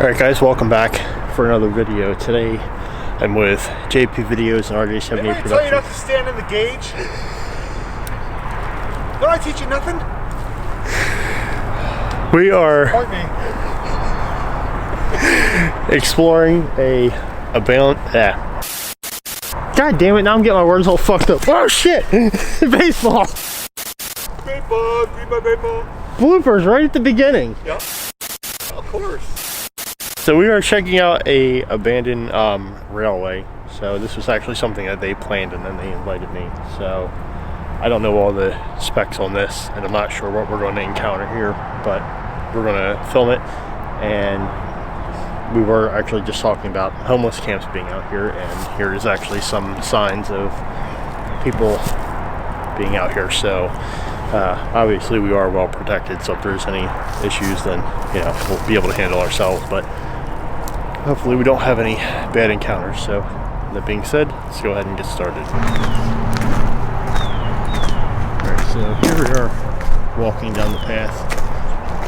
Alright guys, welcome back for another video. Today I'm with JP Videos and RJ78 Didn't I Productions. tell you not to stand in the gauge? Don't I teach you nothing? We are Point me. exploring a God damn it, now I'm getting my words all fucked up. Oh shit! Baseball! Baseball, green by baseball. Bloopers right at the beginning. Yep. Of course. So we are checking out a abandoned railway. So this was actually something that they planned and then they invited me. So I don't know all the specs on this and I'm not sure what we're going to encounter here, but we're going to film it. And we were actually just talking about homeless camps being out here, and here is actually some signs of people being out here. So obviously we are well protected, so if there's any issues then we'll be able to handle ourselves, but hopefully we don't have any bad encounters. So that being said, let's go ahead and get started. Alright, so here we are walking down the path.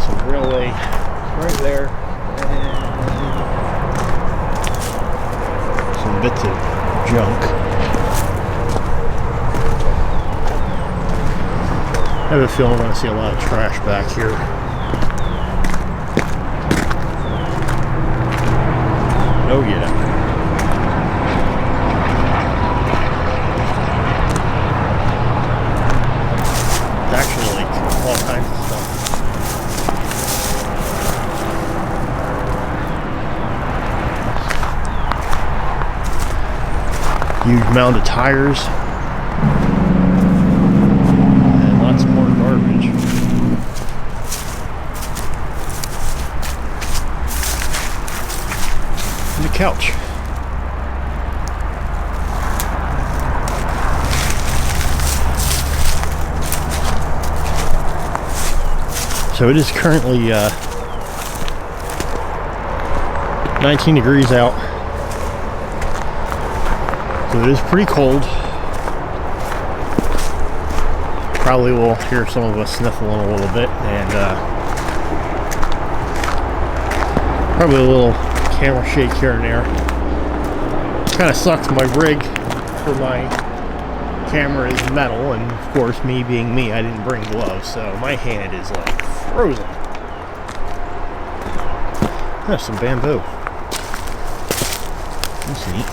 Some railway right there, and some bits of junk. I have a feeling we're going to see a lot of trash back here. Oh yeah. It's actually like all kinds of stuff. Huge mound of tires. And lots more garbage. And a couch. So it is currently 19 degrees out. So it is pretty cold. Probably will hear some of us sniffling a little bit, and probably a little camera shake here and there. Kind of sucks. My rig for my camera is metal, and of course, me being me, I didn't bring gloves, so my hand is like frozen. That's some bamboo. That's neat.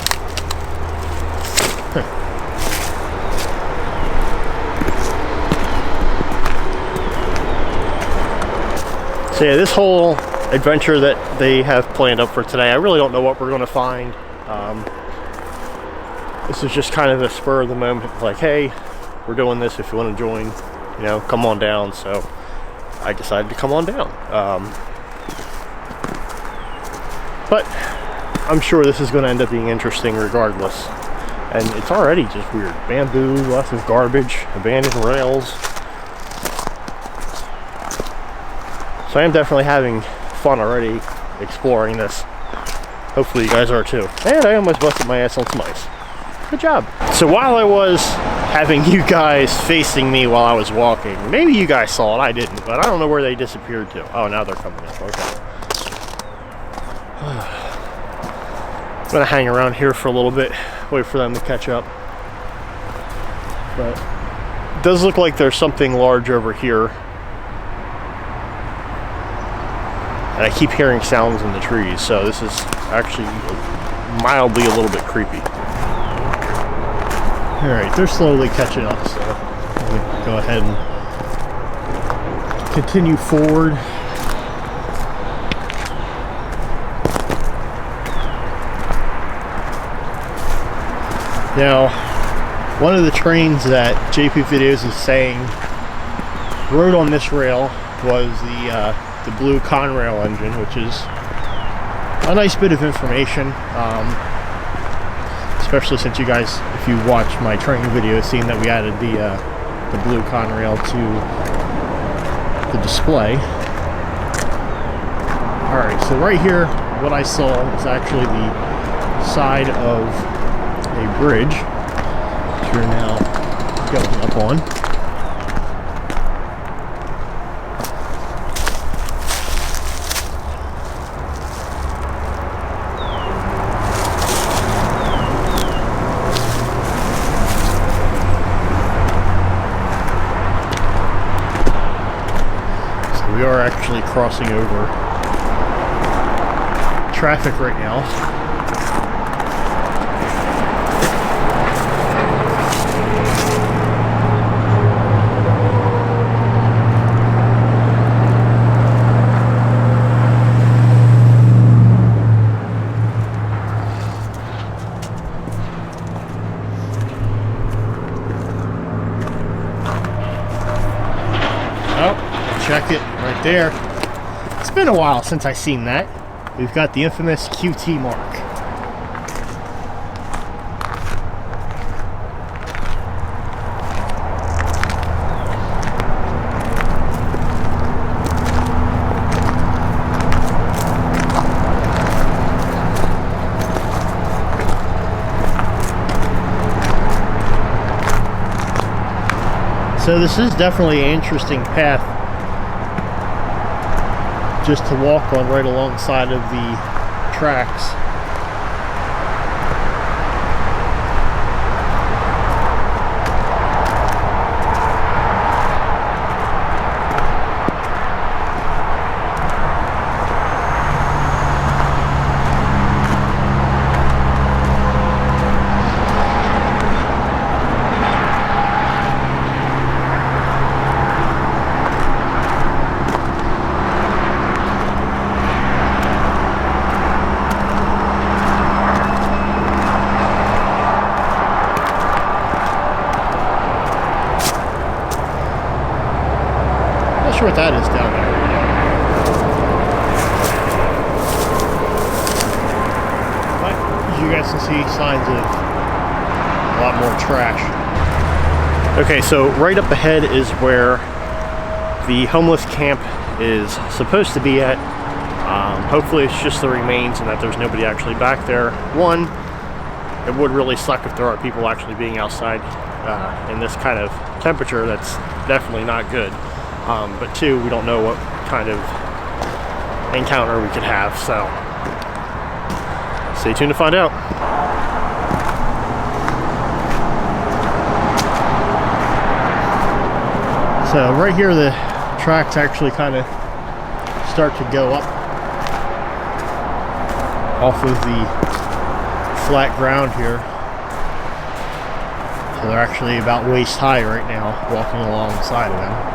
So yeah, this whole adventure that they have planned up for today, I really don't know what we're going to find. This is just kind of a spur of the moment, like, hey, we're doing this, if you want to join, come on down. So I decided to come on down. But I'm sure this is going to end up being interesting regardless. And it's already just weird. Bamboo, lots of garbage, abandoned rails. So I am definitely having fun already exploring this. Hopefully you guys are too. And I almost busted my ass on some ice. Good job. So while I was having you guys facing me while I was walking, maybe you guys saw it, I didn't, but I don't know where they disappeared to. Oh, now they're coming up. Okay. I'm gonna hang around here for a little bit, wait for them to catch up. But it does look like there's something large over here. And I keep hearing sounds in the trees, so this is actually mildly a little bit creepy. Alright, they're slowly catching up, so I'm gonna go ahead and continue forward. Now, one of the trains that JP Videos is saying rode on this rail was the blue Conrail engine, which is a nice bit of information, especially since you guys, if you watch my training video, seen that we added the blue Conrail to the display. Alright, so right here, what I saw is actually the side of a bridge, which you're now going up on. we are actually crossing over traffic right now. Check it right there. It's been a while since I've seen that. We've got the infamous QT mark. So this is definitely an interesting path just to walk on right alongside of the tracks. Not sure what that is down there. But you guys can see signs of a lot more trash. Okay, so right up ahead is where the homeless camp is supposed to be at. Hopefully it's just the remains and that there's nobody actually back there. One, it would really suck if there are people actually being outside in this kind of temperature. That's definitely not good. But two, we don't know what kind of encounter we could have, so stay tuned to find out. So right here the tracks actually kind of start to go up off of the flat ground here. So they're actually about waist high right now, walking alongside of them.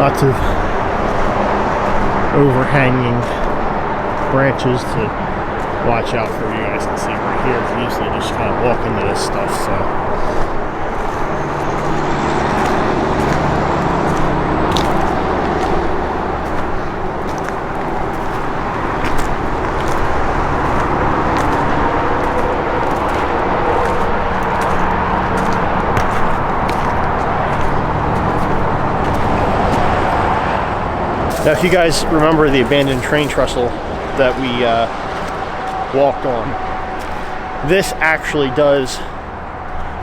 Lots of overhanging branches to watch out for. You guys can see right here. It's usually just kind of walk into this stuff, so. Now, if you guys remember the abandoned train trestle that we walked on, this actually does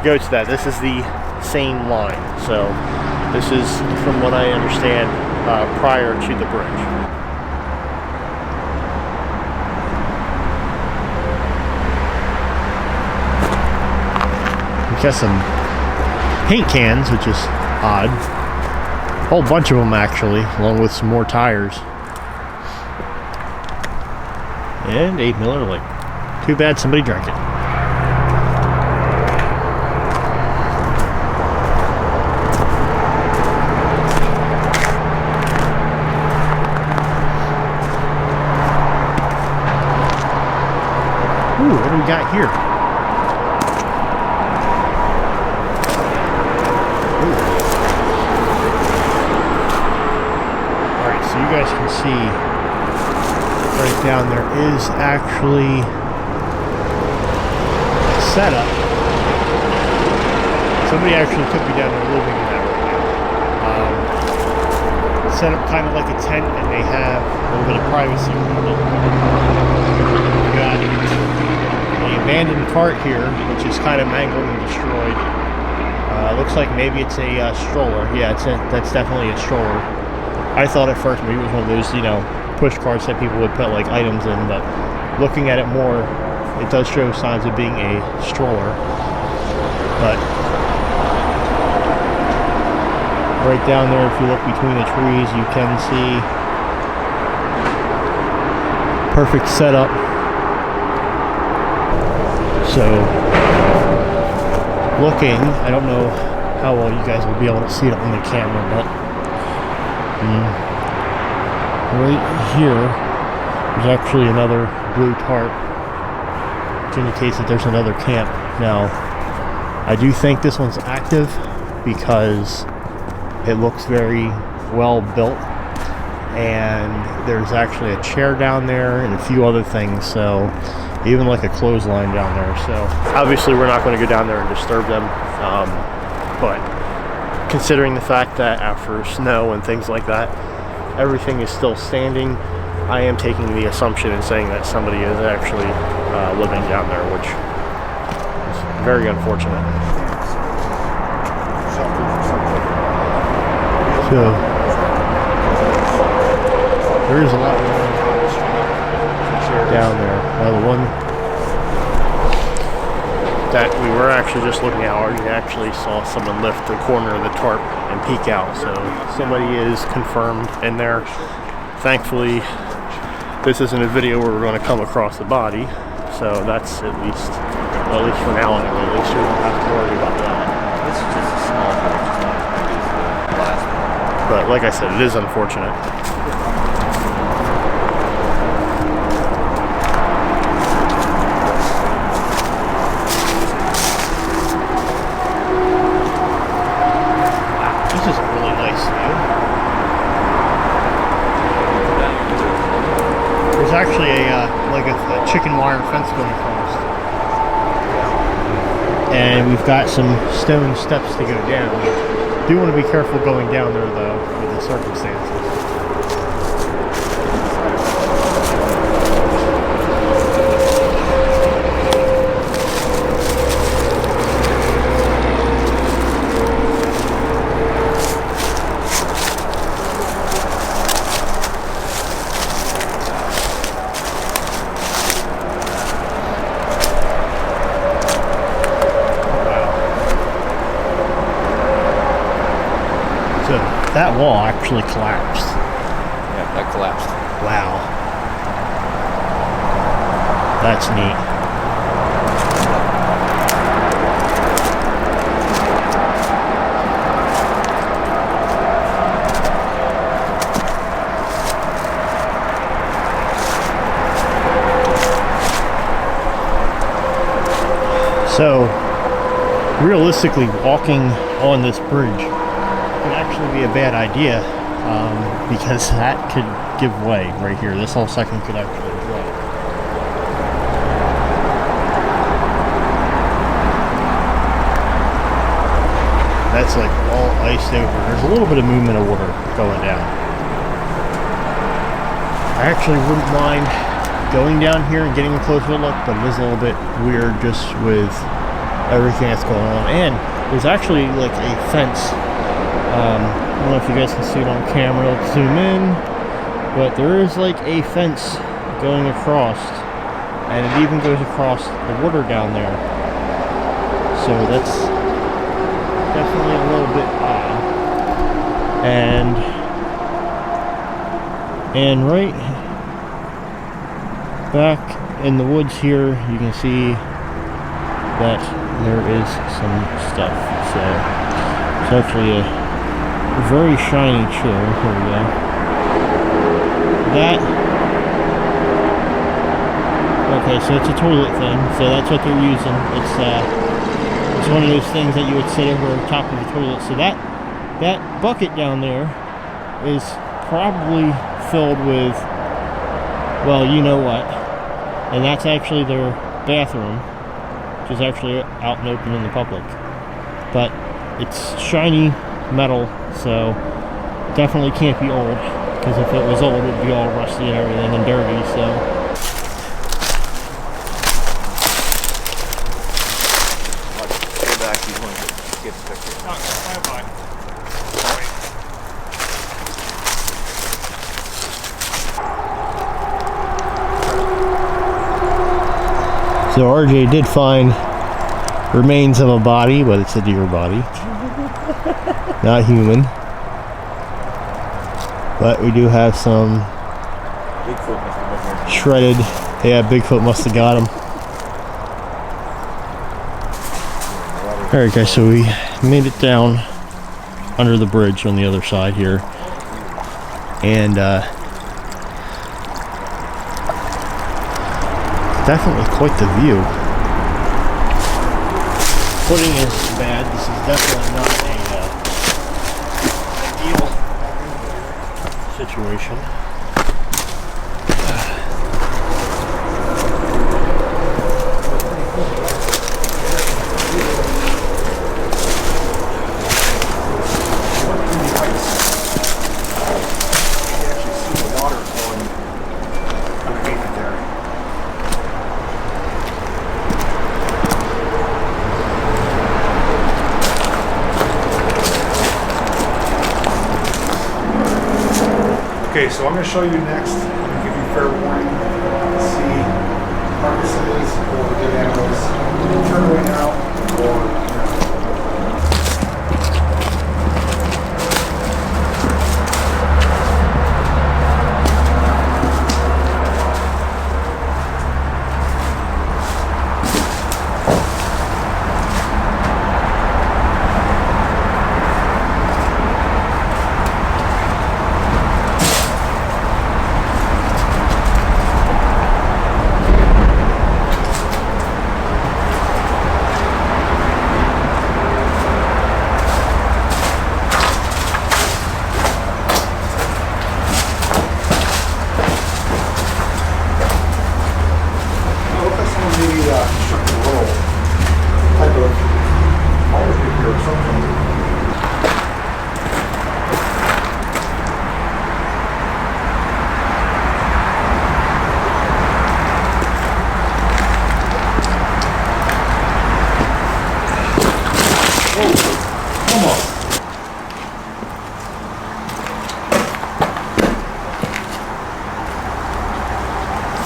go to that. This is the same line. So this is, from what I understand, prior to the bridge. We've got some paint cans, which is odd. A whole bunch of them actually, along with some more tires. And a Miller Lite. Too bad somebody drank it. Ooh, what do we got here? You guys can see right down there is actually a setup. Somebody actually could be down there living in that set up kind of like a tent, and they have a little bit of privacy around it. We got the abandoned cart here, which is kind of mangled and destroyed. Looks like maybe it's a stroller. Yeah, that's definitely a stroller. I thought at first maybe it was one of those, you know, push carts that people would put like items in, but looking at it more, it does show signs of being a stroller. But right down there, if you look between the trees, you can see perfect setup. So looking, I don't know how well you guys will be able to see it on the camera, but right here there's actually another blue tarp, which indicates that there's another camp. Now I do think this one's active because it looks very well built, and there's actually a chair down there and a few other things, so even like a clothesline down there. So obviously we're not going to go down there and disturb them, but considering the fact that after snow and things like that everything is still standing, I am taking the assumption and saying that somebody is actually living down there, which is very unfortunate. So there is a lot going on down there. Now the one that we were actually just looking at, we actually saw someone lift the corner of the tarp and peek out. So somebody is confirmed in there. Thankfully, this isn't a video where we're going to come across the body, so that's at least for now anyway. At least we don't have to worry about that. This is just a small bit, just not as big as the last one. But like I said, it is unfortunate. This is a really nice view. There's actually a chicken wire fence going across. And we've got some stone steps to go down. Do want to be careful going down there though, with the circumstances. That wall actually collapsed. Yeah, that collapsed. Wow. That's neat. So, realistically, walking on this bridge could actually be a bad idea, because that could give way right here. This whole section could actually drop. That's like all iced over. There's a little bit of movement of water going down. I actually wouldn't mind going down here and getting a closer look, but it is a little bit weird just with everything that's going on. And there's actually like a fence. I don't know if you guys can see it on camera. Let's zoom in, but there is like a fence going across, and it even goes across the water down there. So that's definitely a little bit odd. And right back in the woods here, you can see that there is some stuff. So it's actually a very shiny chair. Here we go. Okay, so it's a toilet thing. So that's what they're using. It's one of those things that you would sit over top of the toilet. So that bucket down there is probably filled with, well, you know what. And that's actually their bathroom, which is actually out and open in the public. But it's shiny metal, so definitely can't be old, because if it was old, it'd be all rusty and everything and dirty, so. Go back, you want to get the picture. So RJ did find remains of a body, but it's a deer body, not human. But we do have some Bigfoot must have been there. shredded. Yeah, Bigfoot must have got him. Alright guys, so we made it down under the bridge on the other side here. And definitely quite the view. Footing is bad. This is definitely not a ideal situation. Okay, so I'm going to show you next. I'm going to give you fair warning to see carcasses or dead animals turning out or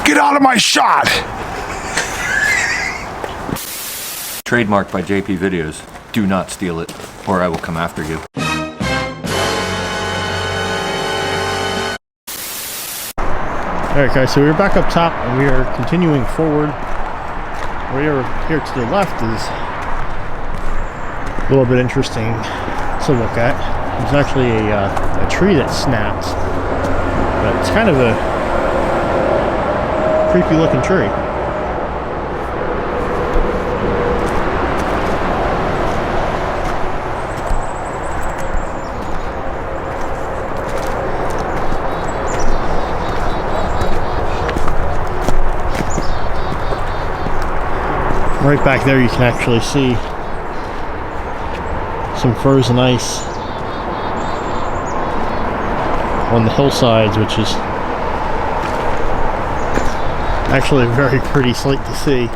get out of my shot! Trademarked by JP Videos. Do not steal it, or I will come after you. Alright guys, so we're back up top and we are continuing forward. Right over here to the left is a little bit interesting to look at. There's actually a tree that snapped, but it's kind of a creepy looking tree. Right back there you can actually see some frozen ice on the hillsides, which is actually a very pretty sight to see.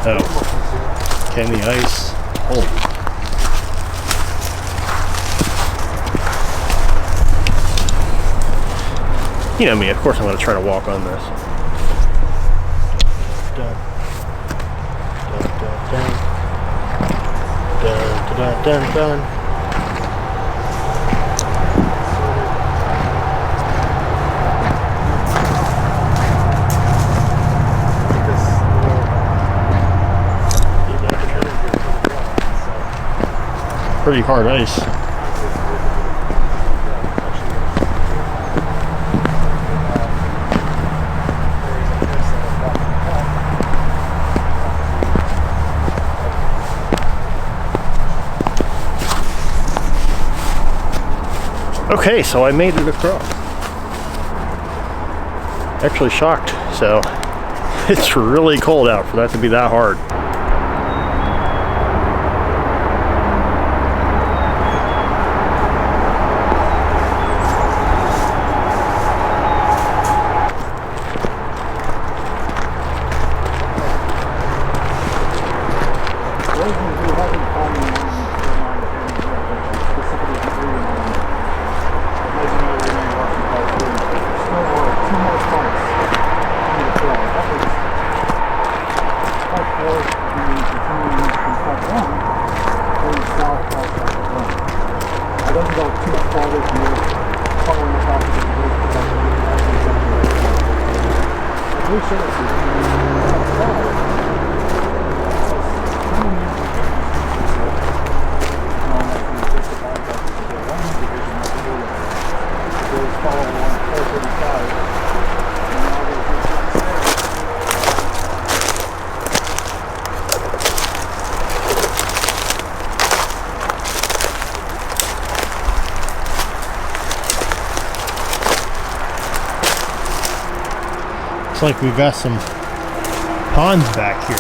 Oh, can the ice hold? You know me, of course I'm going to try to walk on this. Dun, dun, dun, dun. Dun, dun, dun, dun. Pretty hard ice. Okay, so I made it across. Actually shocked, so it's really cold out for that to be that hard. Looks like we've got some ponds back here.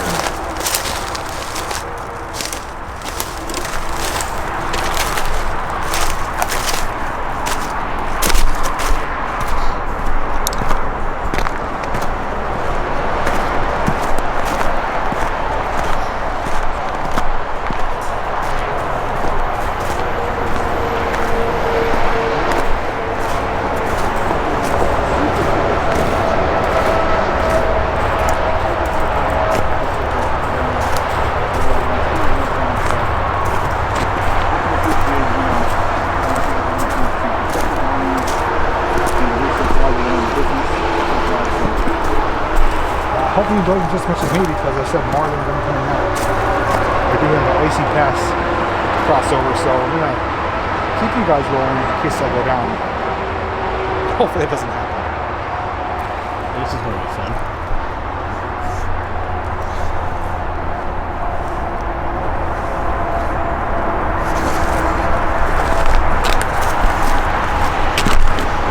Hopefully you don't just mention me because I said Marlin going to come out. We're doing the Icy Pass crossover, so I'm going to keep you guys rolling in case I go down. Hopefully it doesn't happen. This is going to be fun.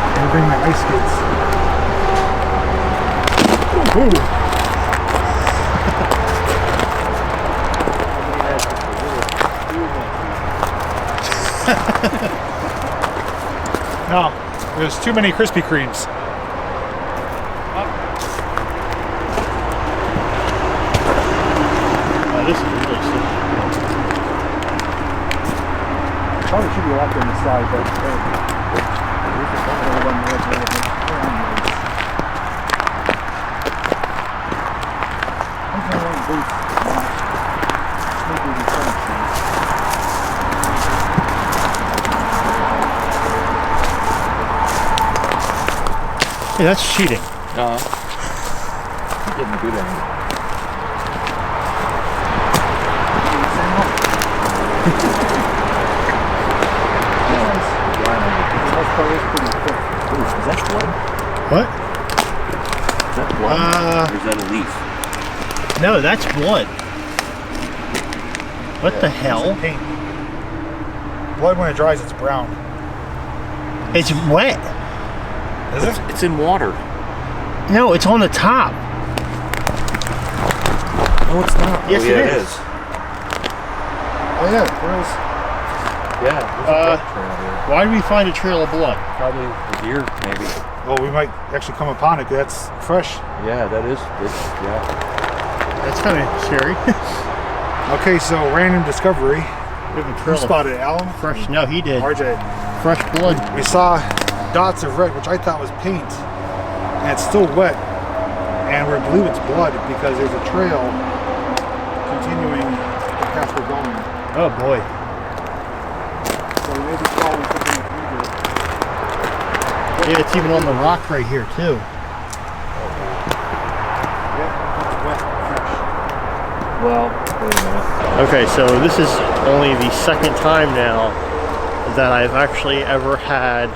I'm going to bring my ice skates. Ooh. No, there's too many Krispy Kremes. Oh, this is really sick. Probably should be locked on the side, but there's a couple of them there. Hey, that's cheating. He didn't do that. Ooh, is that blood? What? Is that blood? Or is that a leaf? No, that's blood. What the hell? Paint. Blood when it dries, it's brown. It's wet. Is it? It's in water. No, it's on the top. No, it's not. Yes, yeah, it is. Oh yeah, there is. Yeah, there's a blood trail here. Why did we find a trail of blood? Probably a deer, maybe. Well, we might actually come upon it. That's fresh. Yeah, that is. Yeah. That's kind of scary. Okay, so random discovery. We have a Who trail of spotted it? Alan? fresh. No, he did. RJ. Fresh blood. We saw dots of red, which I thought was paint, and it's still wet, and we believe it's blood because there's a trail continuing the path we're going. Oh boy. So we may be following something through Yeah, it's even on the rock right here too. Yeah, it's wet, fresh. Well, wait a minute. Okay, so this is only the second time now that I've actually ever had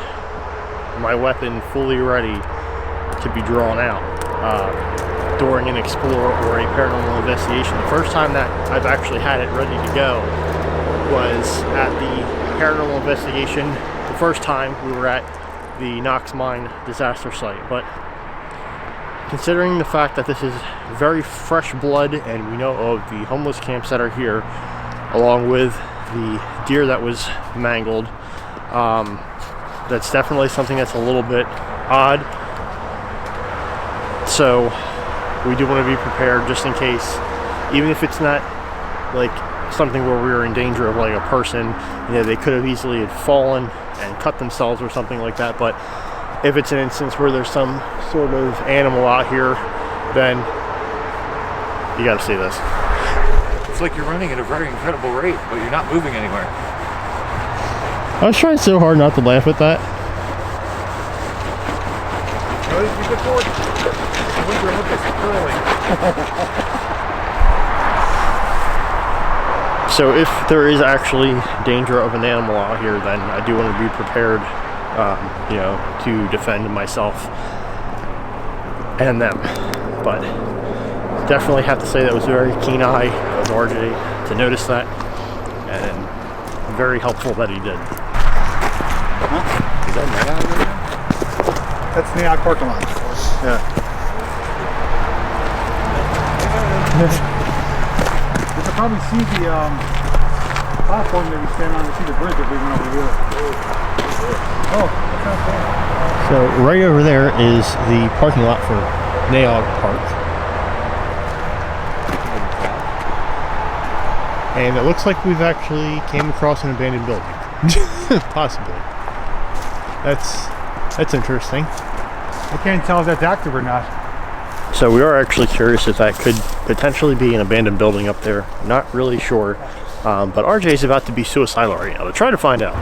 my weapon fully ready to be drawn out during an explore or a paranormal investigation. The first time that I've actually had it ready to go was at the paranormal investigation the first time we were at the Knox Mine disaster site, but considering the fact that this is very fresh blood and we know of the homeless camps that are here, along with the deer that was mangled, that's definitely something that's a little bit odd. So we do want to be prepared just in case, even if it's not like something where we were in danger of like a person, you know, they could have easily had fallen and cut themselves or something like that. But if it's an instance where there's some sort of animal out here, then you got to see this. It's like you're running at a very incredible rate, but you're not moving anywhere. I was trying so hard not to laugh at that. So if there is actually danger of an animal out here, then I do want to be prepared, you know, to defend myself and them. But definitely have to say that was a very keen eye of RJ to notice that, and very helpful that he did. Huh? Is that NAOC right now? That's NAOC parking lot. Yeah. You can probably see the platform that we stand on to see the bridge if we went over here. Oh, that's not bad. So right over there is the parking lot for NAOC Park. And it looks like we've actually came across an abandoned building. Possibly. That's interesting. I can't tell if that's active or not. So we are actually curious if that could potentially be an abandoned building up there. Not really sure. But RJ is about to be suicidal right now to try to find out.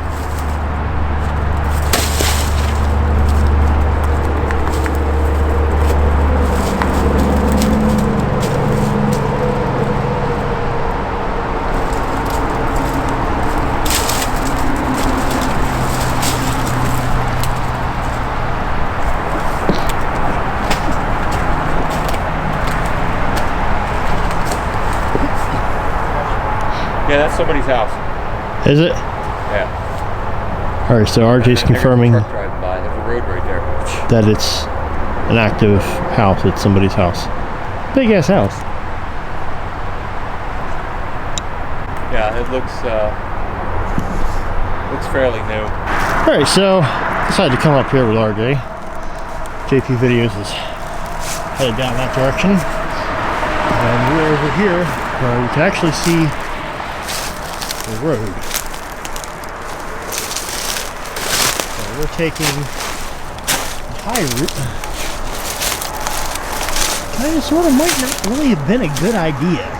Yeah, that's somebody's house. Is it? Yeah. Alright, so RJ's confirming Truck driving by. There's a road right there. that it's an active house. It's somebody's house. Big ass house. Yeah, it looks fairly new. Alright, so decided to come up here with RJ. JP Videos is headed down that direction. And we're over here where we can actually see the road. So we're taking a high route. Kind of sort of might not really have been a good idea.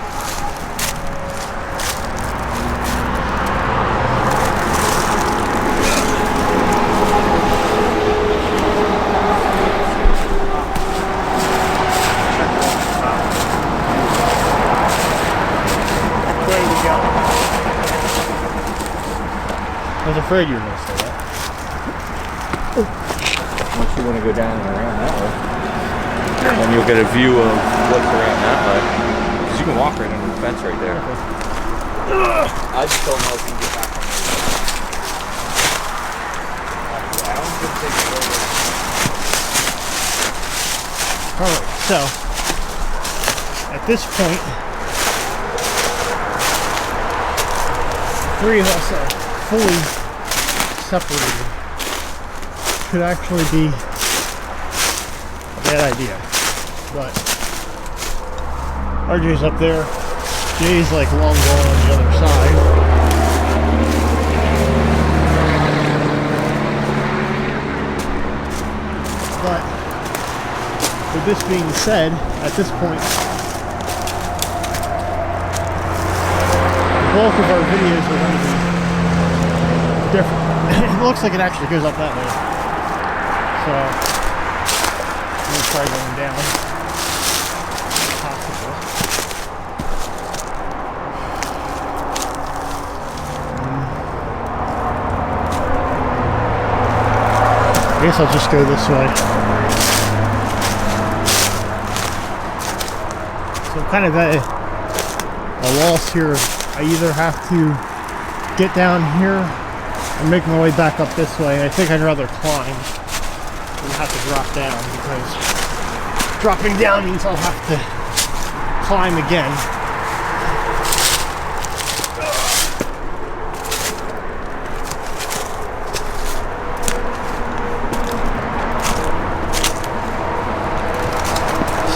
I was afraid you were going to say that. Unless you want to go down and around that way. Then you'll get a view of what's around that way. Because you can walk right under the fence right there. I just don't know if you can get back on there. I don't think they can go there. Alright, so at this point, three of us are fully separated. Could actually be a bad idea. But RJ's up there, Jay's like long gone on the other side. But with this being said, at this point, the bulk of our videos are going to be different. It looks like it actually goes up that way. So I'm going to try going down. If possible. I guess I'll just go this way. So I'm kind of at a loss here. I either have to get down here I'm making my way back up this way. I think I'd rather climb than have to drop down, because dropping down means I'll have to climb again.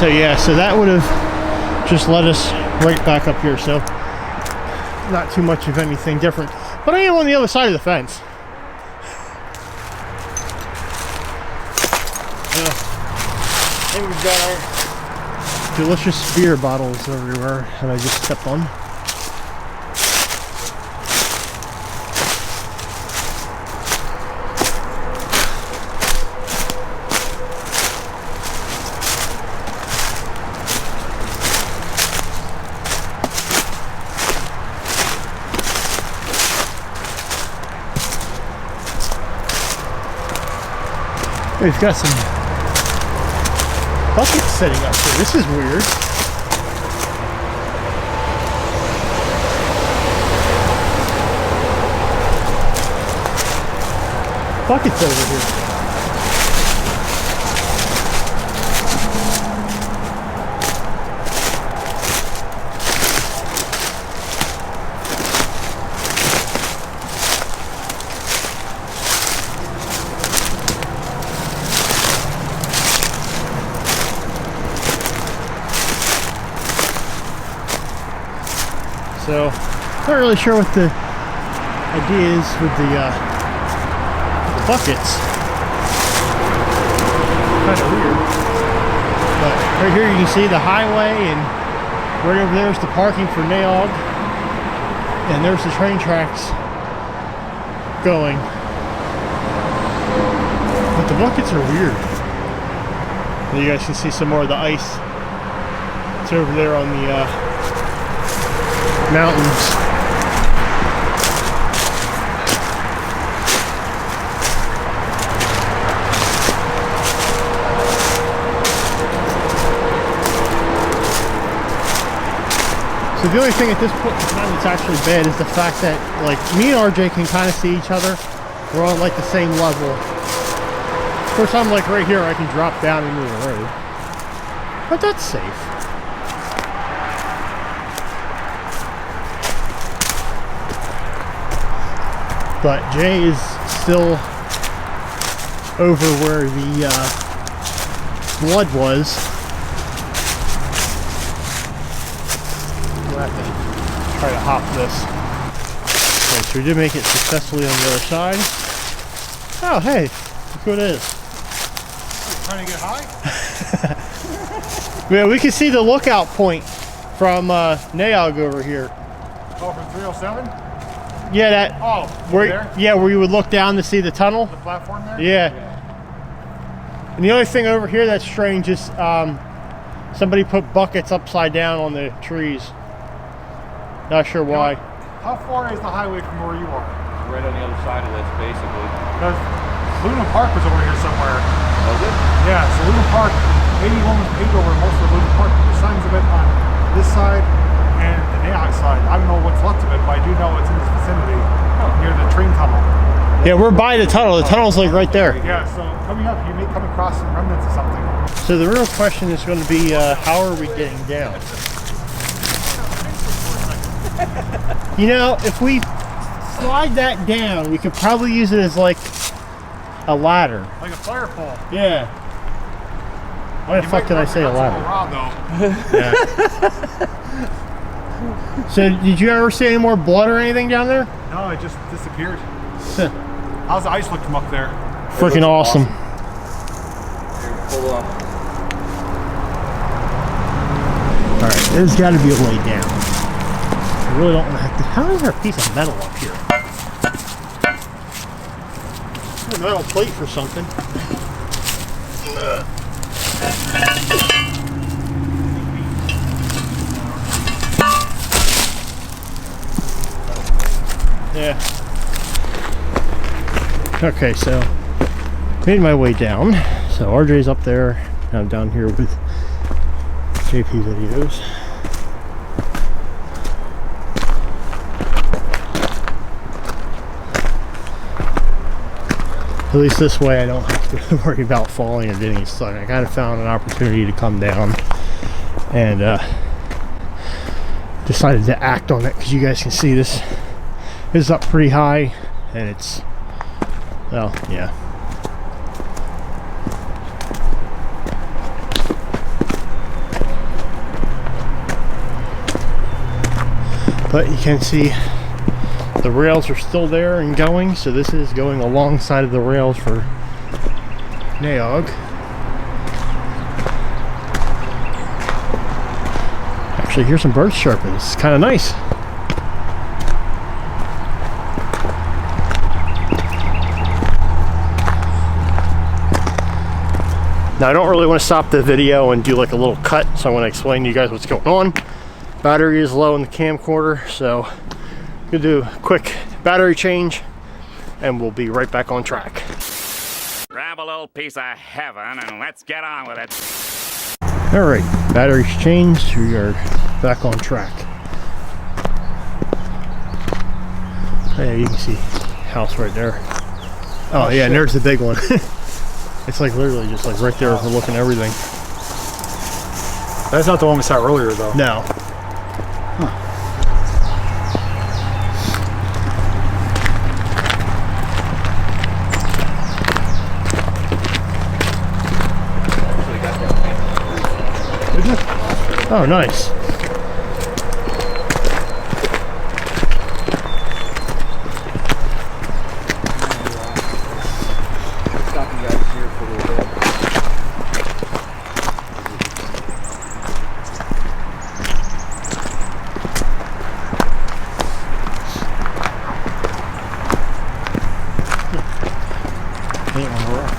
So yeah, so that would have just led us right back up here. So not too much of anything different. But I am on the other side of the fence. And we've got our delicious beer bottles everywhere that I just stepped on. We've got some buckets setting up here. This is weird. Buckets over here. So, not really sure what the idea is with the buckets. Kind of weird. But right here you can see the highway, and right over there is the parking for Naog. And there's the train tracks going. But the buckets are weird. And you guys can see some more of the ice. It's over there on the mountains. So the only thing at this point in time that's actually bad is the fact that, like, me and RJ can kind of see each other. We're on like the same level. Of course, I'm like right here, I can drop down into the road. But that's safe. But Jay is still over where the blood was. We'll have to try to hop this. Okay, so we did make it successfully on the other side. Oh, hey, look who it is. Trying to get high? Yeah, we can see the lookout point from Naog over here. Oh, from 307? Yeah, that. Oh, where? there? Yeah, where you would look down to see the tunnel. The platform there? Yeah. And the only thing over here that's strange is somebody put buckets upside down on the trees. Not sure why. How far is the highway from where you are? Right on the other side of this, basically. Because Luna Park was over here somewhere. Was it? Yeah, so Luna Park, 81 was paved over most of Luna Park. The signs of it on this side and the Naog side. I don't know what's left of it, but I do know it's in this vicinity near the train tunnel. Yeah, we're by the tunnel. The tunnel's like right there. Yeah, so coming up, you may come across some remnants of something. So the real question is going to be, how are we getting down? You know, if we slide that down, we could probably use it as like a ladder. Like a fire pole. Yeah. Why the fuck did I say a ladder? Yeah. So did you ever see any more blood or anything down there? No, it just disappeared. How's the ice look from up there? Freaking awesome. Hold on. Alright, there's got to be a way down. I really don't want to have to. How is there a piece of metal up here? A metal plate for something. Yeah. Okay, so made my way down. So RJ's up there. I'm down here with JP videos. least this way I don't have to worry about falling or getting stuck. I kind of found an opportunity to come down and decided to act on it, because you guys can see this is up pretty high, and it's, well, yeah. But you can see the rails are still there and going, so this is going alongside of the rails for Naog. Actually, here's some birds chirping. It's kind of nice. Now, I don't really want to stop the video and do like a little cut, so I want to explain to you guys what's going on. Battery is low in the camcorder, so I'm gonna do a quick battery change and we'll be right back on track. Grab a little piece of heaven and let's get on with it. Alright, battery's changed, we are back on track. Hey, you can see house right there. Oh yeah, and there's the big one. It's like literally just like right there overlooking everything. That's not the one we saw earlier though. No. Oh, nice. Stop you guys here for a little bit.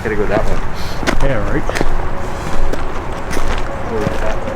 Gotta go that way. Yeah, right. Go like that way.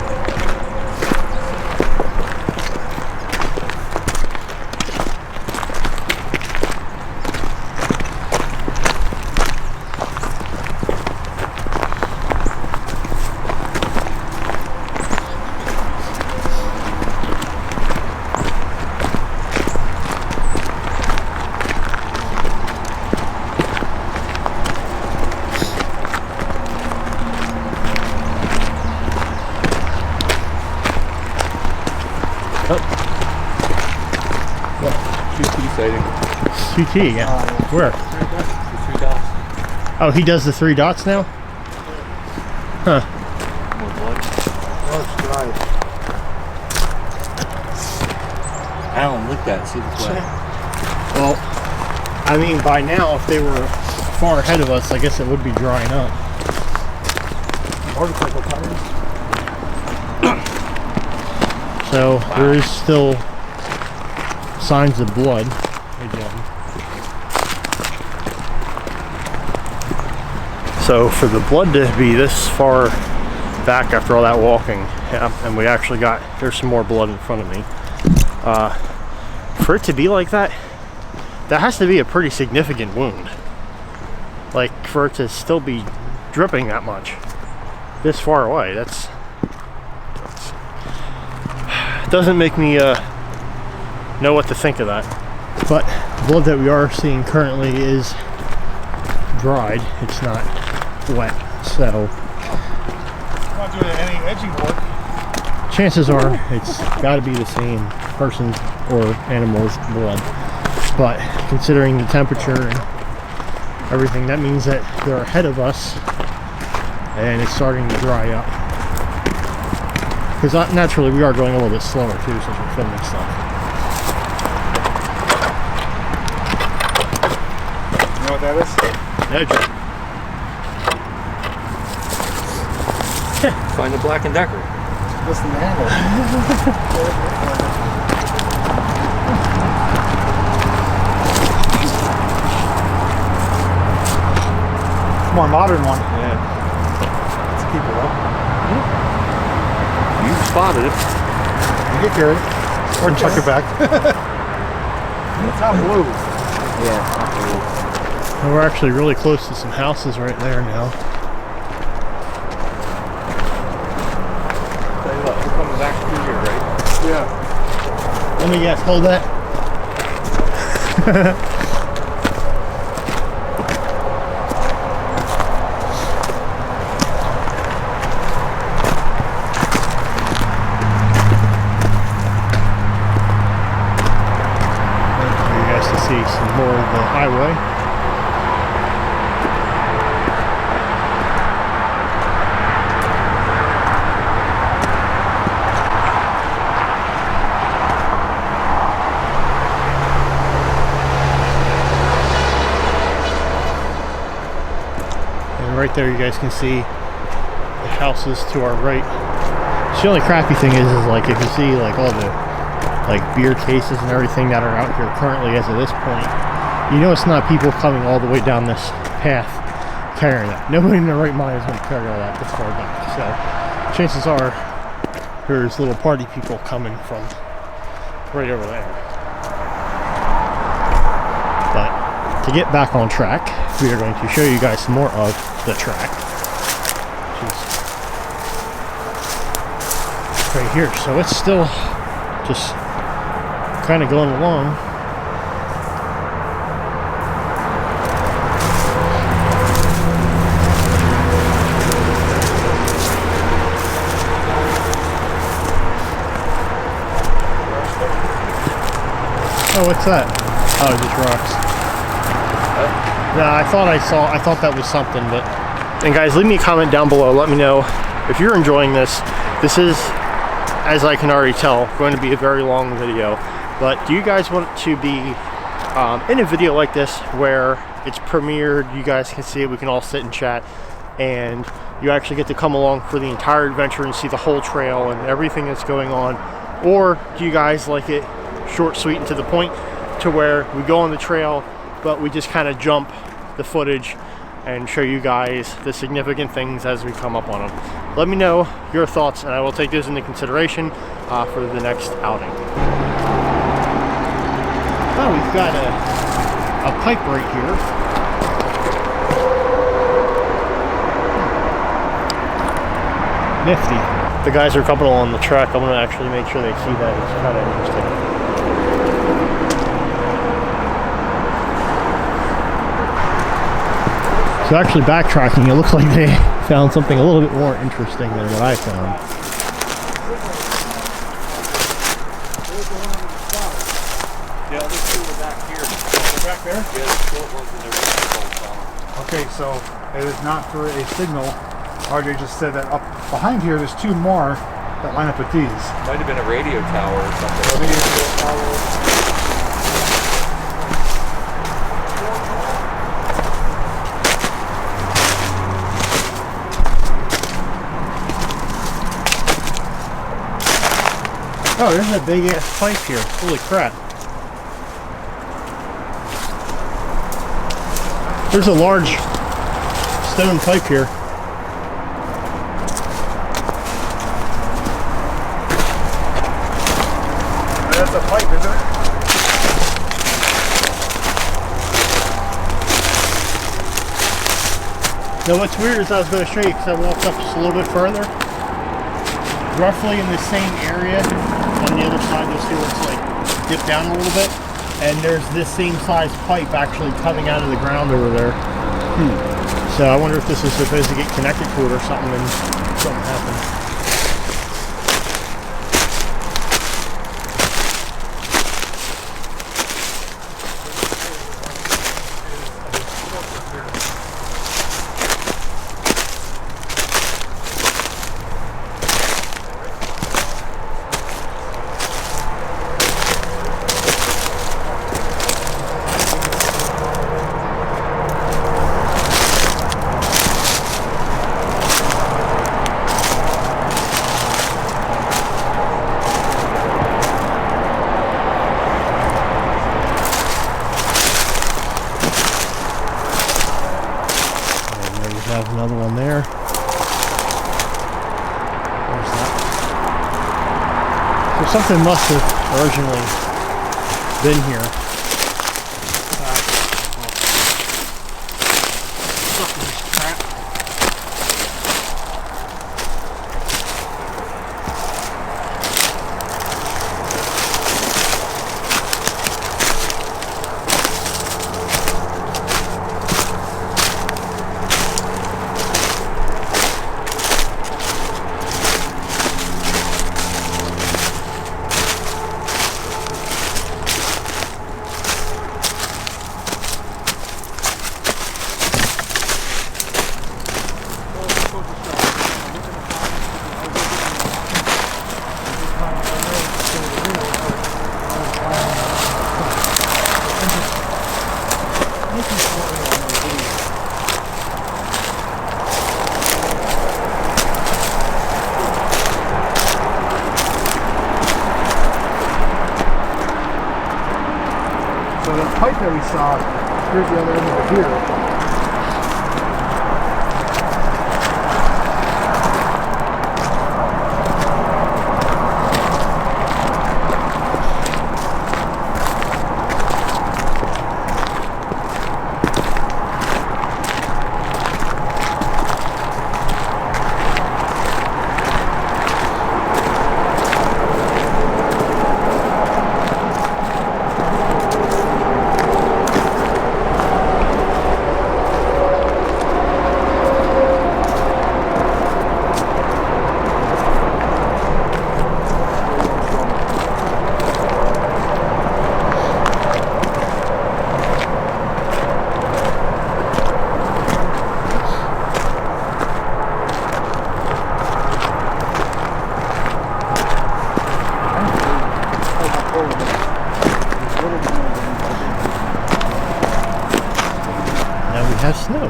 QT sighting. QT, yeah. Where? The 3 dots. Oh, he does the 3 dots now? Huh. More blood. That's right. Alan, look that. See the play. Well, I mean, by now, if they were far ahead of us, I guess it would be drying up. Motorcycle tires. So, there is still signs of blood again. So for the blood to be this far back after all that walking, yeah, and we actually got, there's some more blood in front of me. For it to be like that, that has to be a pretty significant wound. Like, for it to still be dripping that much this far away, that's doesn't make me know what to think of that. But the blood that we are seeing currently is dried, it's not wet, so I'm not doing any edging work. chances are it's got to be the same person's or animal's blood. But considering the temperature and everything, that means that they're ahead of us and it's starting to dry up. Because naturally we are going a little bit slower too since we're filming stuff. You know what that is? Edge. Find the Black & Decker. Listen to the handle. More modern one. Yeah. Let's keep it up. You spotted it. You get carried. Or chuck it back. It's not blue. Yeah. And we're actually really close to some houses right there now. Tell you what, we're coming back through here, right? Yeah. Let me guess, hold that. the highway. And right there you guys can see the houses to our right. So the only crappy thing is like if you see like all the like beer cases and everything that are out here currently as of this point, you know it's not people coming all the way down this path carrying that. Nobody in their right mind is going to carry all that this far back. So chances are there's little party people coming from right over there. But to get back on track, we are going to show you guys some more of the track, which is right here. So it's still just kind of going along. Oh, what's that? Oh, just rocks. Yeah, I thought that was something, but... And guys, leave me a comment down below. Let me know if you're enjoying this. This is, as I can already tell, going to be a very long video. But do you guys want to be in a video like this where it's premiered, you guys can see it, we can all sit and chat, and you actually get to come along for the entire adventure and see the whole trail and everything that's going on? Or do you guys like it short, sweet, and to the point, to where we go on the trail, but we just kind of jump the footage and show you guys the significant things as we come up on them? Let me know your thoughts, and I will take those into consideration for the next outing. Oh, we've got a pipe right here. Nifty. The guys are coming along the track. I'm going to actually make sure they see that. It's kind of interesting. So actually backtracking, it looks like they found something a little bit more interesting than what I found. Yeah, there's two back here. They're back there? Yeah, the short ones in there. Okay, so it is not for a signal. RJ just said that up behind here there's two more that line up with these. Might have been a radio tower or something. Oh, there's a big ass pipe here. Holy crap. There's a large stone pipe here. That's a pipe, isn't it? Now what's weird is I was going to show you because I walked up just a little bit further. Roughly in the same area, on the other side you'll see where it's like dipped down a little bit. And there's this same size pipe actually coming out of the ground over there. So I wonder if this is supposed to get connected to it or something and something happened. Have another one there. There's that. So something must have originally been here. Something's crap. So the pipe that we saw, here's the other end of it here. Has snow.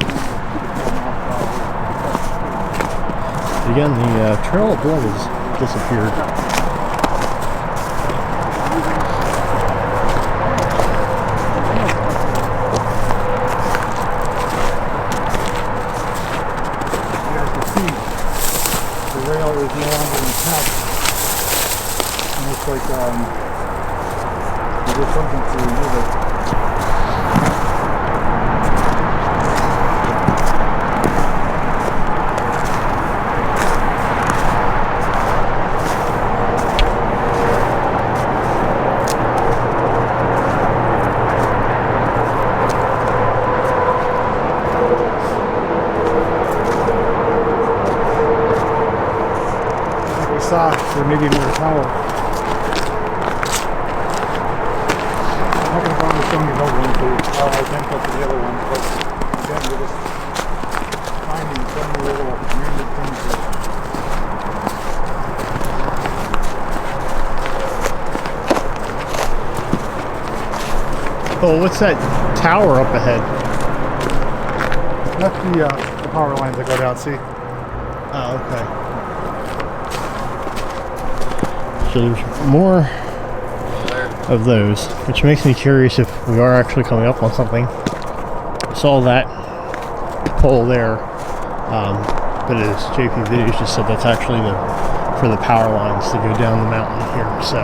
Again, the trail of blood has disappeared. You guys can see the rail is no longer intact. It looks like we did something to remove it. Or maybe another towel. I'm not going to bother showing you another one for identical to the other ones, but again, we're just finding so many little random things here. Oh, what's that tower up ahead? That's the power lines that go down, see? Oh, okay. So there's more of those, which makes me curious if we are actually coming up on something. I saw that pole there, but as JP Videos just said, that's actually for the power lines to go down the mountain here. So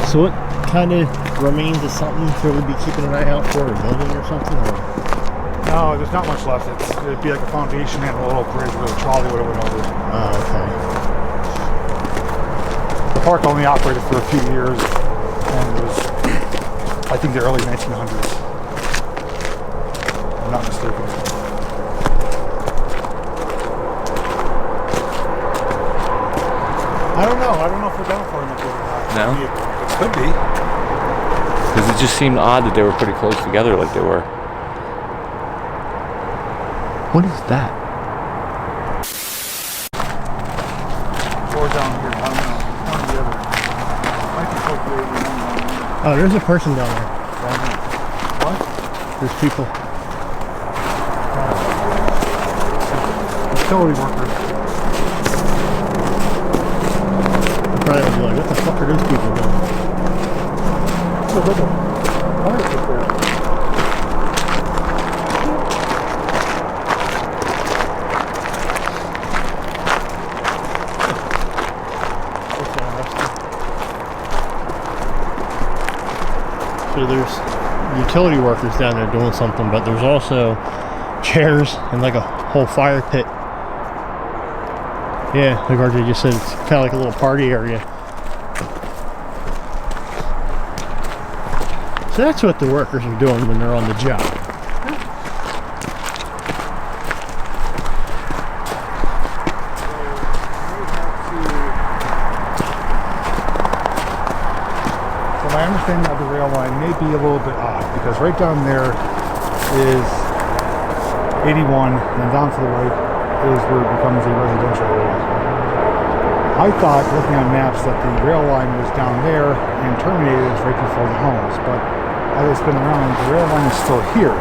So what kind of remains of something that we'd be keeping an eye out for, a building or something? Or? No, there's not much left. It'd be like a foundation and a little bridge where the trolley would have went over. Oh, okay. The park only operated for a few years, and it was, I think, the early 1900s. If I'm not mistaken. I don't know. I don't know if we're done for enough or not. No? I mean, it could be. Because it just seemed odd that they were pretty close together like they were. What is that? Or down here. I don't know. One or the other. Might be cultivated one down there. Oh, there's a person down there. Down there. What? There's people. Utility workers. Probably would be like, what the fuck are those people doing? So look at fire pit there. So there's utility workers down there doing something, but there's also chairs and like a whole fire pit. Yeah, like RJ just said, it's kind of like a little party area. So that's what the workers are doing when they're on the job. extent of the rail line may be a little bit odd, because right down there is 81, and down to the right is where it becomes a residential area. I thought, looking on maps, that the rail line was down there and terminated right before the homes, but as I spin around, the rail line is still here,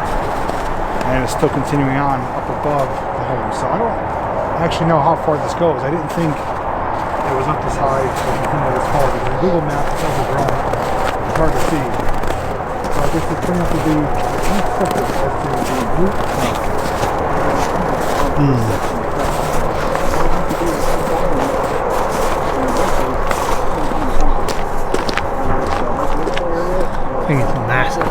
and it's still continuing on up above the homes. So I don't actually know how far this goes. I didn't think it was up this high, or anything that it's far, because the Google Maps is overgrown. It's hard to see. So I guess it's turned out to be unexpected as to the route. I think it's massive.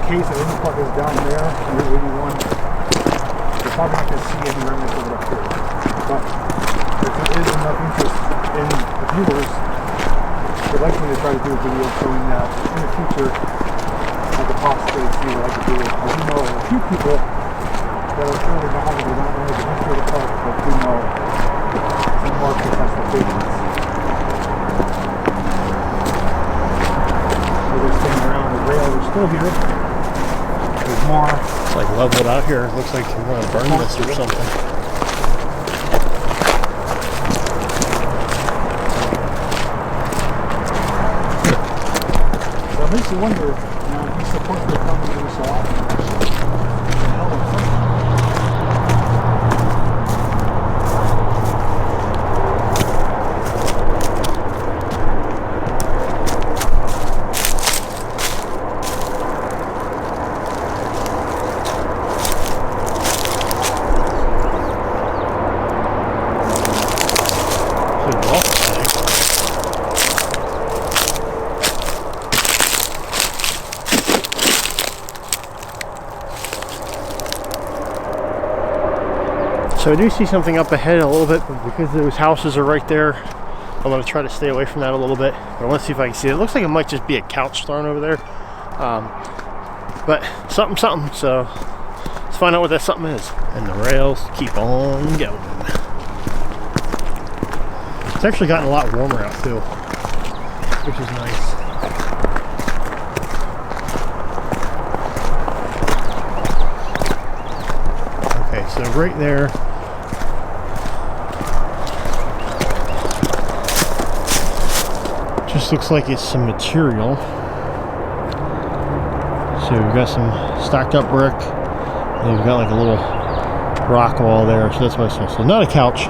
Case that any part is down there, Route 81, you're probably not going to see any remnants of it up here. But if there is enough interest in the viewers, we'd like me to try to do a video showing that in the future I could possibly see what I could do. I do know a few people that are currently behind me, not only the history of the park, but do know some more potential locations. So they're staying around the rail, we're still here. There's more. It's like leveled out here. It looks like you're going to burn this or something. So it makes you wonder, you know, these supports are coming every so often. So I do see something up ahead a little bit, but because those houses are right there, I'm going to try to stay away from that a little bit. But I want to see if I can see it. It looks like it might just be a couch thrown over there. But something. So let's find out what that something is. And the rails keep on going. It's actually gotten a lot warmer out too, which is nice. Okay, so right there, just looks like it's some material. So we've got some stacked up brick, and we've got like a little rock wall there, so that's what I said. So not a couch,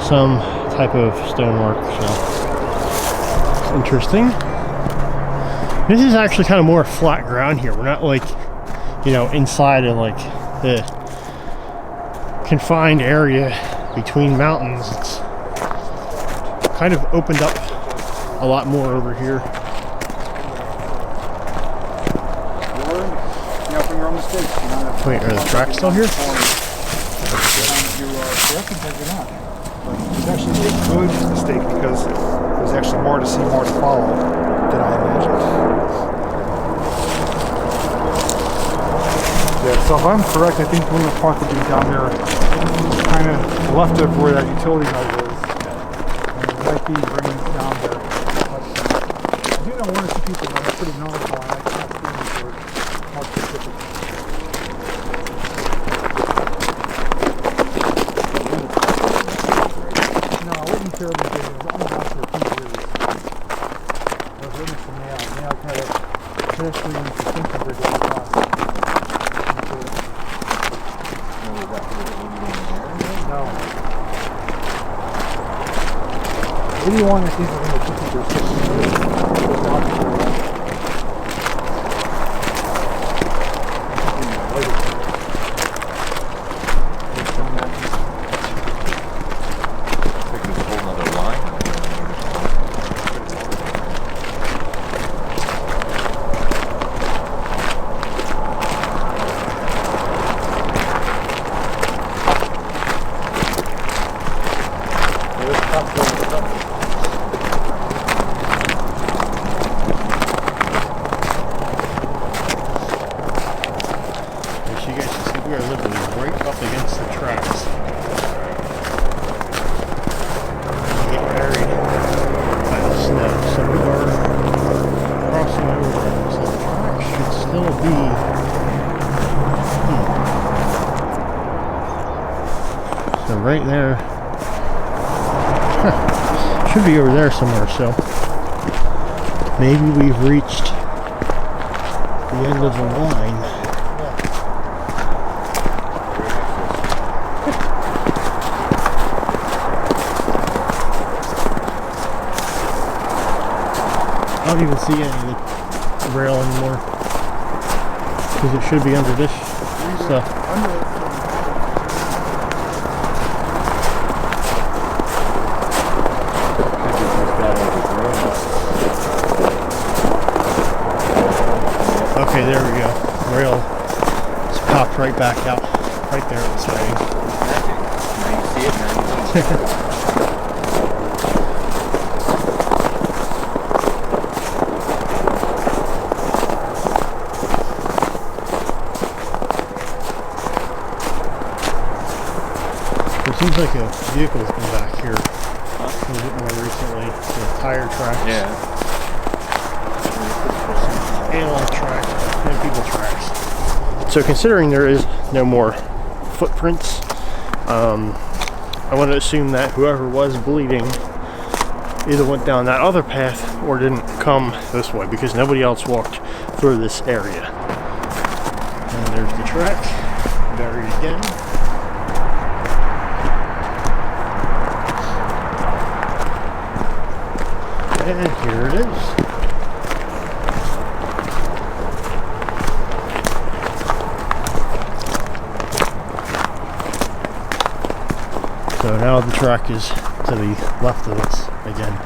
some type of stonework. So interesting. This is actually kind of more flat ground here. We're not like, you know, inside of like the confined area between mountains. It's kind of opened up a lot more over here. Wait, are the tracks still here? It's actually a good mistake, because there's actually more to see, more to follow than I imagined. Yeah, so if I'm correct, I think one of the park would be down there, kind of left of where that utility guide is. And it might be bringing it down there. But I do know one or two people that are pretty knowledgeable, and I can't speak for more specific. No, I wouldn't terribly big. It was only out for a few years. I was waiting for Mail. Mail had a pedestrian suspension bridge across. 81, I think, is in the 50s or 60s. So right there. Should be over there somewhere, so maybe we've reached the end of the line. I don't even see any of the rail anymore because it should be under this stuff. Okay, there we go. Rail just popped right back out. Right there it was saying. Now you see it, now you see it. It seems like a vehicle's been back here a little bit more recently. The tire tracks. Yeah. Animal tracks and people tracks. So considering there is no more footprints, I want to assume that whoever was bleeding either went down that other path or didn't come this way because nobody else walked through this area. And there's the track, buried again. And here it is. So now the track is to the left of us again.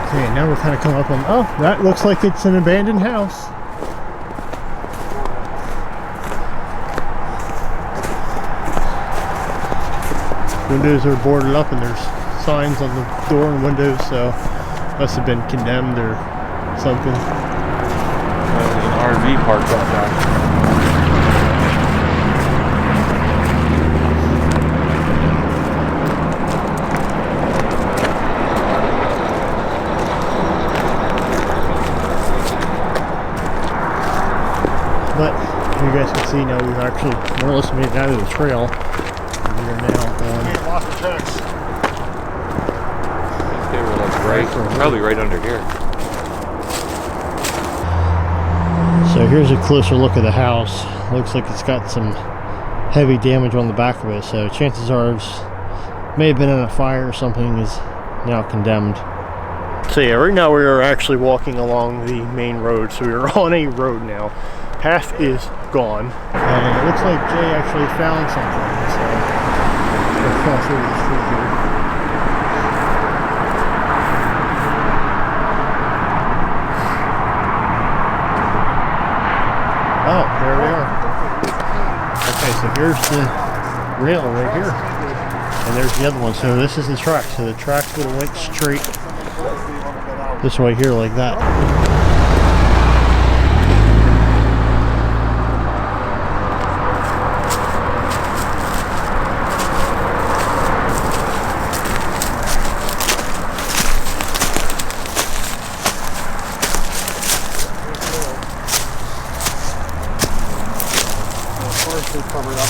Okay, now we're kind of coming up on, oh, that looks like it's an abandoned house. Windows are boarded up and there's signs on the door and windows, so must have been condemned or something. There's an RV parked up there. But you guys can see now we've actually more or less made it out of the trail. We are now on. Lost the tracks. They were like probably right under here. So here's a closer look at the house. Looks like it's got some heavy damage on the back of it, so chances are it may have been in a fire or something, is now condemned. So yeah, right now we are actually walking along the main road, so we are on a road now. Path is gone. And it looks like Jay actually found something, so let's cross over the street here. Oh, there we are. Okay, so here's the rail right here. And there's the other one. So this is the track. So the track would have went straight this way here like that. Covered up.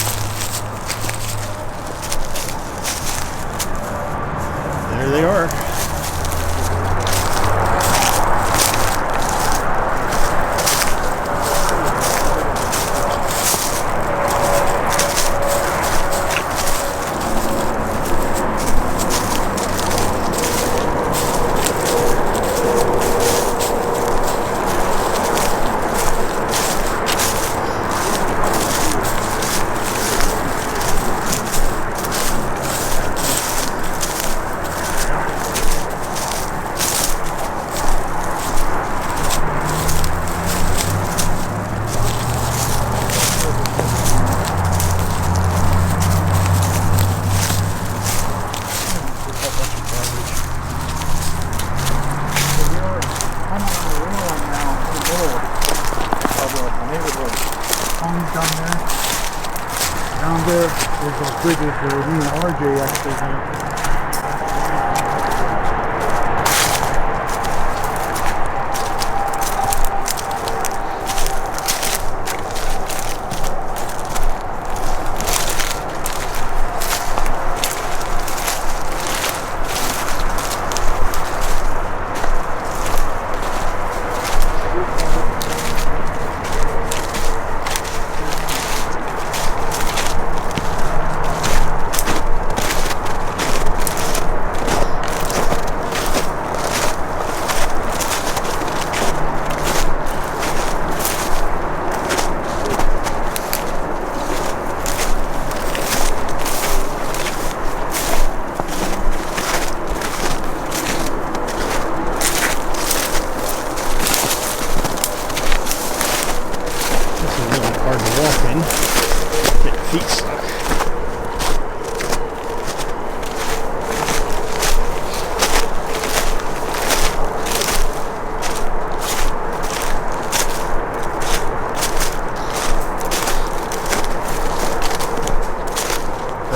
There they are. those bridges where me and RJ actually went.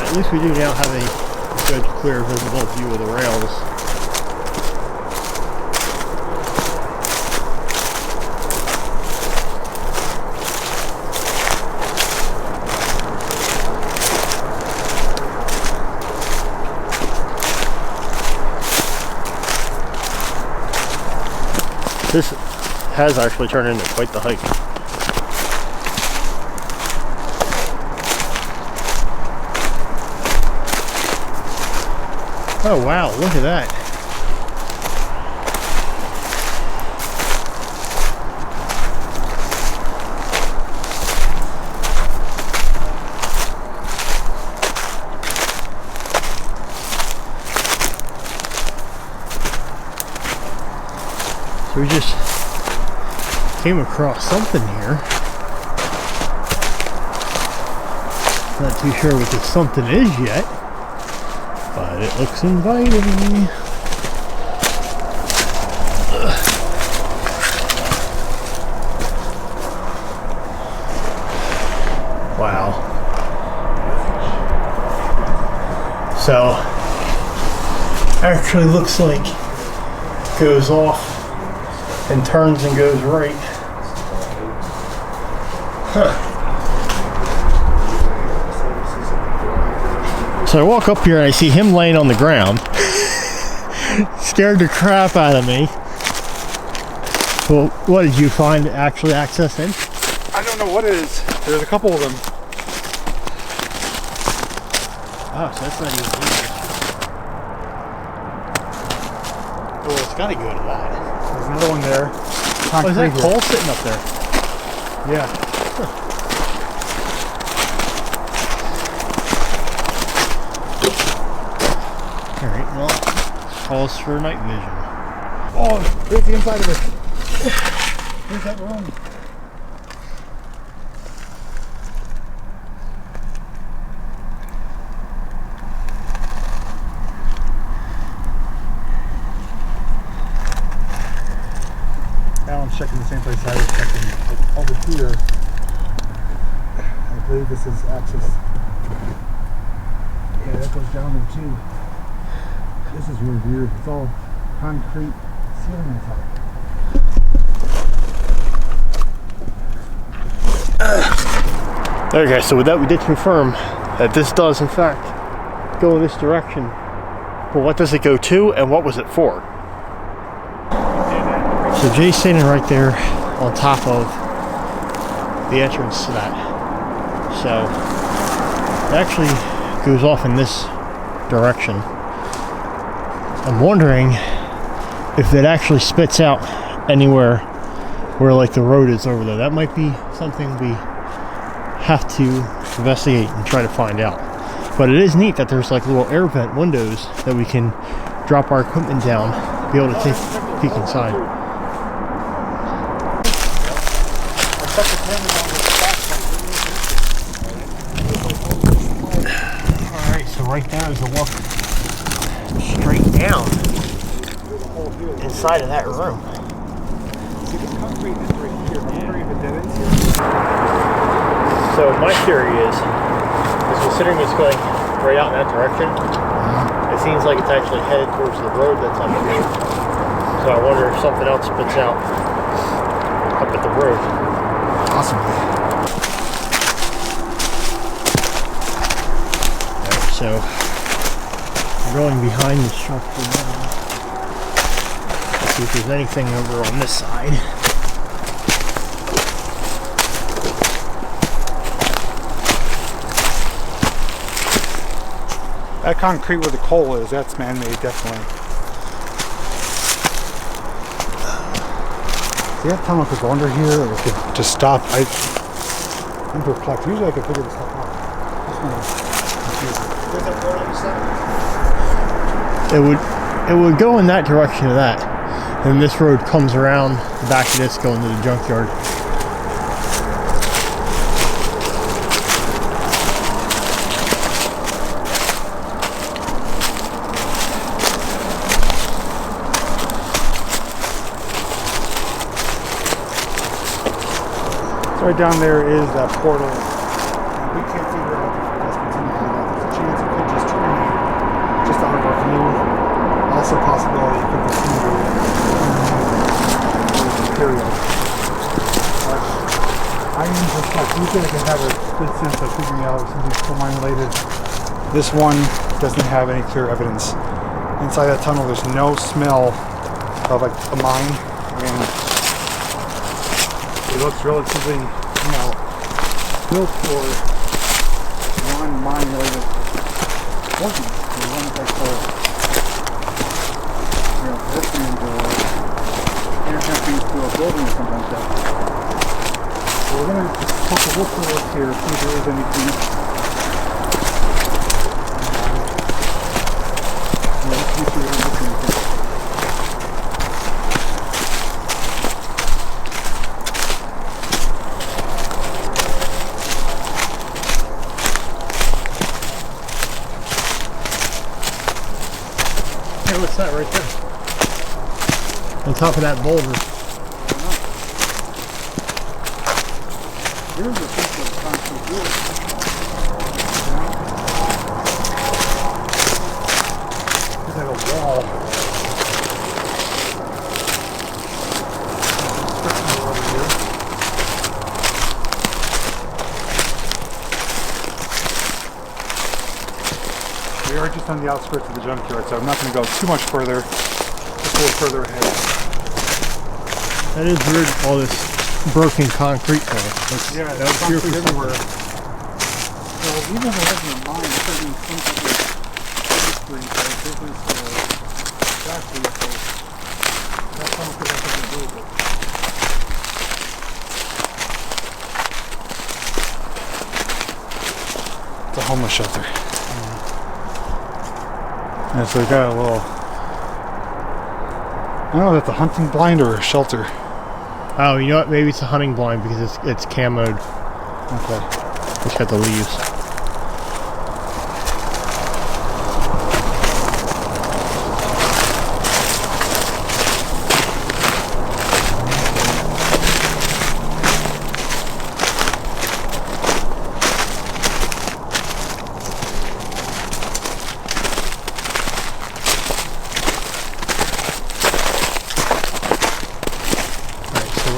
At least we do now have a good, clear, visible view of the rails. This has actually turned into quite the hike. Oh wow, look at that. So we just came across something here. Not too sure what this something is yet, but it looks inviting. Wow. So, actually looks like it goes off and turns and goes right. Huh. So I walk up here and I see him laying on the ground. Scared the crap out of me. Well, what did you find actually access in? I don't know what it is. There's a couple of them. Oh, so that's not even easy. Well, it's gotta go to that. There's another one there. Oh, is that coal sitting up there? Yeah. Alright, well, calls for night vision. Oh, there's the inside of it. There's that room. Alan's checking the same place I was checking. Like over here, I believe this is access. Yeah, that goes down there too. This is really weird. It's all concrete ceiling on top. Okay, so with that we did confirm that this does in fact go in this direction. But what does it go to and what was it for? So Jay's standing right there on top of the entrance to that. So it actually goes off in this direction. I'm wondering if it actually spits out anywhere where like the road is over there. That might be something we have to investigate and try to find out. But it is neat that there's like little air vent windows that we can drop our equipment down, be able to take a peek inside. Alright, so right there is a walk straight down inside of that room. See the concrete is right here. I'm wondering if it dead ends here. So my theory is considering it's going right out in that direction, it seems like it's actually headed towards the road that's up here. So I wonder if something else spits out up at the road. Possibly. Alright, so I'm going behind the structure now. Let's see if there's anything over on this side. That concrete where the coal is, that's man-made, definitely. See, that tunnel could go under here, or it could just stop. I'm perplexed. Usually I could figure this stuff out. It would go in that direction of that. And this road comes around the back of this going to the junkyard. Right down there is that portal. We can't figure out if it does continue on that. There's a chance it could just terminate just out of our view. Also possibility it could continue to period. But I am perplexed. Usually I can have a good sense of figuring out if something's coal mine related. This one doesn't have any clear evidence. Inside that tunnel there's no smell of like a mine, and it looks relatively, built for non-mine related working. The ones like for, listening or interconnecting to a building or something like that. So we're going to take a look here, see if there is anything. Let's see if there is anything. What's that right there? On top of that boulder. Here's a piece of concrete wood. It's like a wall. Over here. We are just on the outskirts of the junkyard, so I'm not going to go too much further. Just a little further ahead. That is weird, all this broken concrete there. Yeah, that's concrete everywhere. So even if it wasn't a mine, it could be some type of industry, business, factory, so that's how much it has to do with it. It's a homeless shelter. And so we got a little, I don't know if that's a hunting blind or a shelter. Oh, you know what? Maybe it's a hunting blind because it's camoed. Okay. It's got the leaves.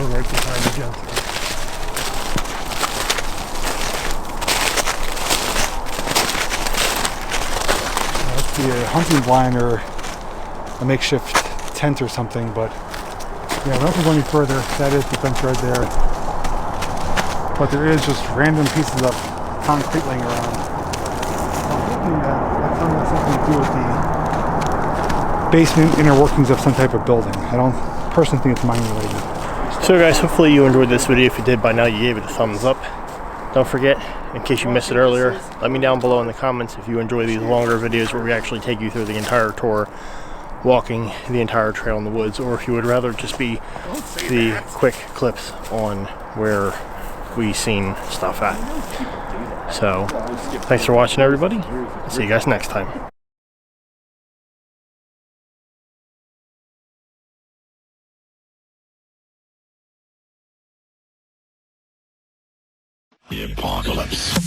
Right behind the junkyard. That's the hunting blind or a makeshift tent or something, but yeah, we don't have to go any further. That is the fence right there. But there is just random pieces of concrete laying around. I'm thinking that something has something to do with the basement inner workings of some type of building. I don't personally think it's mine related. So guys, hopefully you enjoyed this video. If you did by now, you gave it a thumbs up. Don't forget, in case you missed it earlier, let me down below in the comments if you enjoy these longer videos where we actually take you through the entire tour, walking the entire trail in the woods, or if you would rather just be the quick clips on where we seen stuff at. So, thanks for watching everybody. See you guys next time. The apocalypse.